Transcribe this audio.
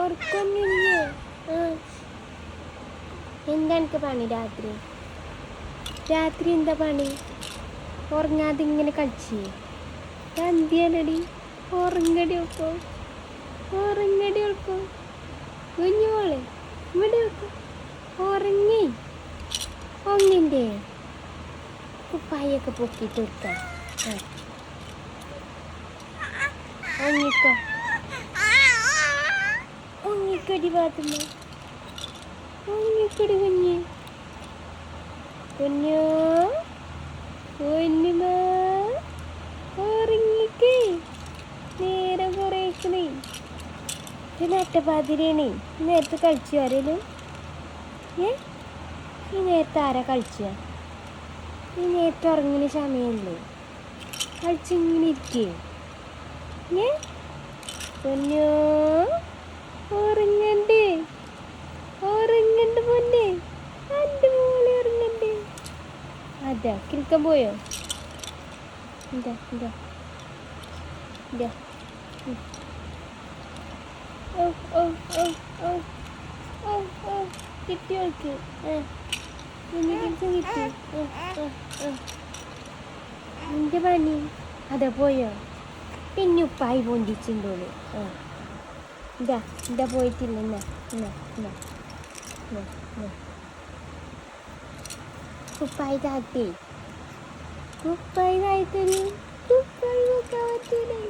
ഉറക്കൊന്നുമില്ലേ? എന്താ എനിക്ക് പണി രാത്രി? രാത്രി എന്താ പണി? ഉറങ്ങാതെ ഇങ്ങനെ കളിച്ചേ എന്തിയാലടി? ഉറങ്ങടി വെക്കോ, ഉറങ്ങടി വെക്കോ കുഞ്ഞുമോളെ, ഇവിടെ വെക്കോ. ഉറങ്ങി ഒന്നിൻ്റെ കുപ്പായൊക്കെ പൊക്കിയിട്ട് കൊടുക്കാം. ഉറങ്ങിക്കോ, ഉറങ്ങിക്കടി പാത്തുമ്മ, ഉറങ്ങിക്കടി കുഞ്ഞ്, കുഞ്ഞോ കുഞ്ഞുമ, ഉറങ്ങിക്കേ. നേരം കുറേക്കണേ, നട്ടപ്പാതിരേണേ. നേരത്തെ കളിച്ചു ആരേലും? ഈ നേരത്തെ ആരാ കളിച്ച? ഈ നേരത്തെ ഉറങ്ങുന്ന സമയമല്ലേ? കളിച്ചിങ്ങനെ ഇരിക്കേ. പൊന്നോ ഉറങ്ങണ്ടേ, ഉറങ്ങണ്ട പൊന്നെ, എൻ്റെ മോളെ ഉറങ്ങണ്ടേ. അതാ കിടക്കാൻ പോയോ? എന്താ എന്താ എന്താ? ഓ ഓ ഓ ഓ ഓ ഓ കിട്ടിയോൾക്ക് കുഞ്ഞു കിട്ടി കിട്ടി. നിന്റെ പണി അതാ പോയോ? പിന്നെ ഉപ്പായി പൊന്തിച്ചിണ്ടോളൂ. ഇതാ ഇതാ പോയിട്ടില്ല. എന്നാ എന്നാ എന്നാ എന്നാ എന്നാ കുപ്പായി താത്തേ, കുപ്പായി താഴ്ത്തരൂ. കുപ്പായി വെക്കാൻ പറ്റൂലേ.